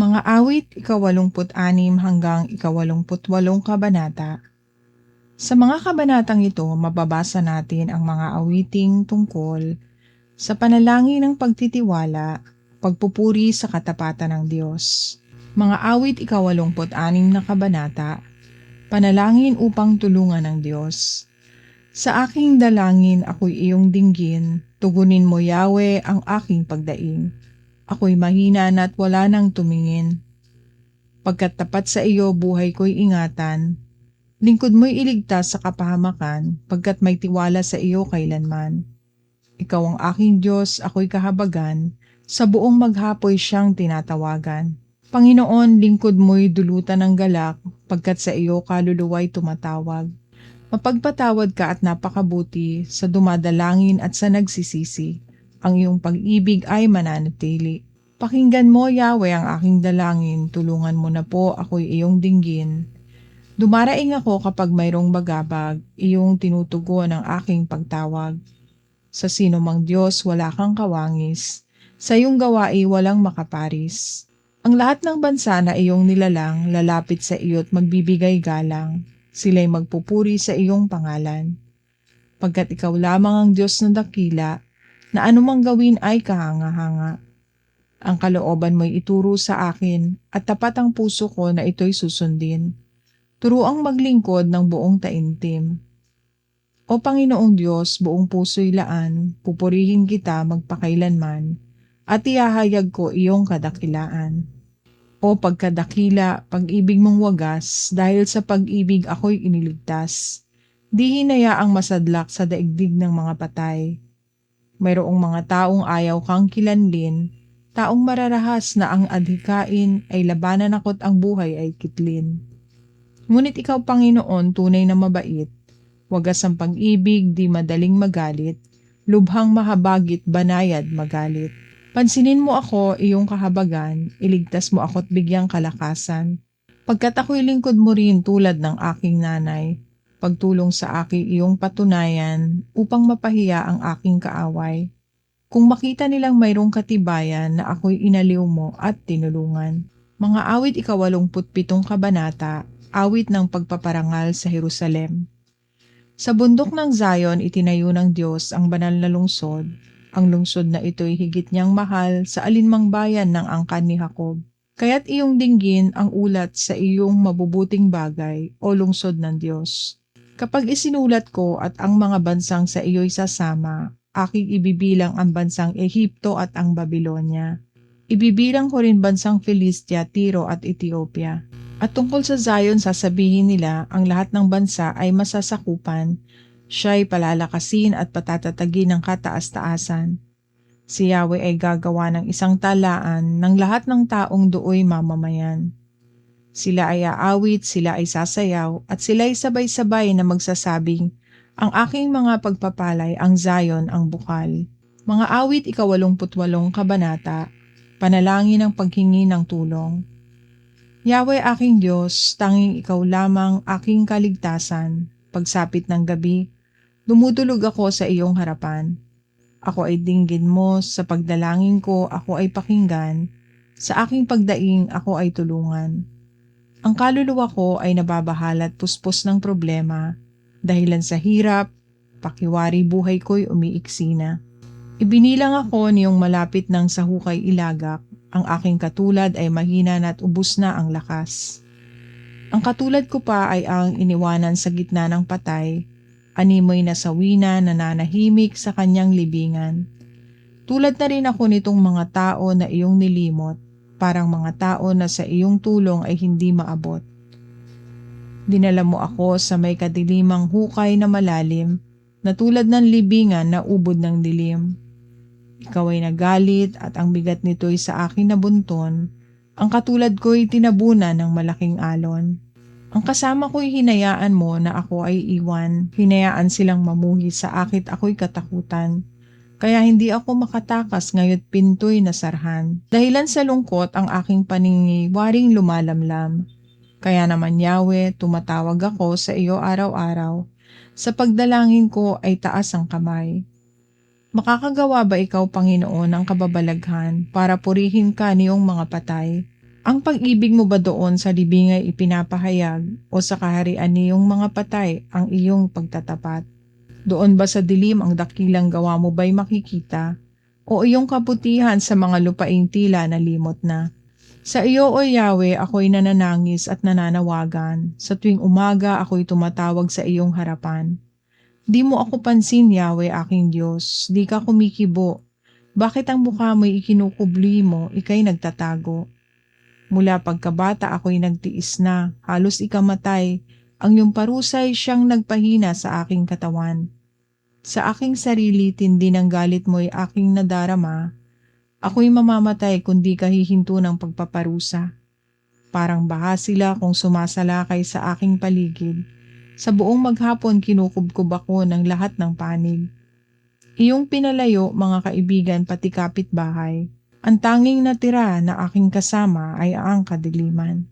Mga awit, 86 hanggang 88 kabanata. Sa mga kabanatang ito, mababasa natin ang mga awiting tungkol sa panalangin ng pagtitiwala, pagpupuri sa katapatan ng Diyos. Mga awit, 86 na kabanata, panalangin upang tulungan ng Diyos. Sa aking dalangin ako'y iyong dinggin, tugunin mo Yahweh ang aking pagdaing. Ako'y mahina na't wala nang tumingin. Pagkat tapat sa iyo buhay ko'y ingatan, lingkod mo'y iligtas sa kapahamakan, pagkat may tiwala sa iyo kailanman. Ikaw ang aking Diyos, ako'y kahabagan, sa buong maghapoy siyang tinatawagan. Panginoon, lingkod mo'y dulutan ng galak, pagkat sa iyo kaluluwa'y tumatawag. Mapagpatawad ka at napakabuti sa dumadalangin at sa nagsisisi. Ang iyong pag-ibig ay mananatili. Pakinggan mo, Yahweh, ang aking dalangin. Tulungan mo na po ako'y iyong dinggin. Dumaraing ako kapag mayroong bagabag, iyong tinutugon ang aking pagtawag. Sa sino mang Diyos wala kang kawangis. Sa iyong gawain walang makaparis. Ang lahat ng bansa na iyong nilalang, lalapit sa iyo't magbibigay galang. Sila'y magpupuri sa iyong pangalan. Pagkat ikaw lamang ang Diyos na dakila, na anumang gawin ay kahanga-hanga. Ang kalooban mo'y ituro sa akin, at tapat ang puso ko na ito'y susundin. Turuang maglingkod ng buong taimtim. O Panginoong Diyos, buong puso'y laan, pupurihin kita magpakailanman, at ihahayag ko iyong kadakilaan. O pagkadakila, pag-ibig mong wagas, dahil sa pag-ibig ako'y iniligtas. Di hinayaang masadlak sa daigdig ng mga patay. Mayroong mga taong ayaw kang kilanlin, taong mararahas na ang adhikain ay labanan ako't ang buhay ay kitlin. Ngunit ikaw, Panginoon, tunay na mabait, wagas ang pag-ibig, di madaling magalit, lubhang mahabagit, banayad magalit. Pansinin mo ako, iyong kahabagan, iligtas mo ako't bigyang kalakasan. Pagkat ako'y lingkod mo rin tulad ng aking nanay, pagtulong sa akin iyong patunayan upang mapahiya ang aking kaaway. Kung makita nilang mayroong katibayan na ako'y inaliw mo at tinulungan. Mga awit 87 kabanata, awit ng pagpaparangal sa Jerusalem. Sa bundok ng Zion itinayo ng Diyos ang banal na lungsod. Ang lungsod na ito'y higit niyang mahal sa alinmang bayan ng angkan ni Jacob. Kaya't iyong dinggin ang ulat sa iyong mabubuting bagay, o lungsod ng Diyos. Kapag isinulat ko at ang mga bansang sa iyo'y sasama, aking ibibilang ang bansang Ehipto at ang Babilonya. Ibibilang ko rin bansang Filistia, Tiro at Ethiopia. At tungkol sa Zion sasabihin nila ang lahat ng bansa ay masasakupan, siya'y palalakasin at patatatagin ng kataas-taasan. Si Yahweh ay gagawa ng isang talaan ng lahat ng taong dooy mamamayan. Sila ay aawit, sila ay sasayaw, at sila ay sabay-sabay na magsasabing, ang aking mga pagpapalay, ang Zion, ang bukal. Mga awit 88 kabanata, panalangin ng paghingi ng tulong. Yahweh aking Diyos, tanging ikaw lamang aking kaligtasan. Pagsapit ng gabi, dumudulog ako sa iyong harapan. Ako ay dinggin mo, sa pagdalangin ko ako ay pakinggan, sa aking pagdaing ako ay tulungan. Ang kaluluwa ko ay nababahalat puspos ng problema, dahilan sa hirap, pakiwari buhay ko'y umiiksi na. Ibinilang ako niyong malapit ng sa hukay ilagak, ang aking katulad ay mahina na't ubos na ang lakas. Ang katulad ko pa ay ang iniwanan sa gitna ng patay, animoy nasawi na nananahimik sa kanyang libingan. Tulad na rin ako nitong mga tao na iyong nilimot, parang mga tao na sa iyong tulong ay hindi maabot. Dinala mo ako sa may kadilimang hukay na malalim, na tulad ng libingan na ubod ng dilim. Ikaw ay nagalit at ang bigat nito'y sa akin nabunton, ang katulad ko'y tinabunan ng malaking alon. Ang kasama ko'y hinayaan mo na ako ay iwan, hinayaan silang mamuhi sa akit ako'y katakutan. Kaya hindi ako makatakas ngayo't pinto'y nasarhan. Dahilan sa lungkot ang aking paningiwaring lumalamlam. Kaya naman Yahweh, tumatawag ako sa iyo araw-araw. Sa pagdalangin ko ay taas ang kamay. Makakagawa ba ikaw, Panginoon, ng kababalaghan para purihin ka niyong mga patay? Ang pag-ibig mo ba doon sa libing ay ipinapahayag o sa kaharian niyong mga patay ang iyong pagtatapat? Doon ba sa dilim ang dakilang gawa mo ba'y makikita? O iyong kabutihan sa mga lupaing tila nalimot na? Sa iyo, O Yahweh, ako'y nananangis at nananawagan. Sa tuwing umaga, ako'y tumatawag sa iyong harapan. Di mo ako pansin, Yahweh, aking Diyos. Di ka kumikibo. Bakit ang mukha mo'y ikinukubli mo, ika'y nagtatago? Mula pagkabata ako'y nagtiis na, halos ikamatay. Ang iyong parusay siyang nagpahina sa aking katawan. Sa aking sarili, tindi ng galit mo'y aking nadarama. Ako'y mamamatay kundi kahihinto ng pagpaparusa. Parang baha sila kung sumasalakay sa aking paligid. Sa buong maghapon kinukubkob ako ng lahat ng panig. Iyong pinalayo, mga kaibigan, pati kapitbahay. Ang tanging natira na aking kasama ay ang kadiliman.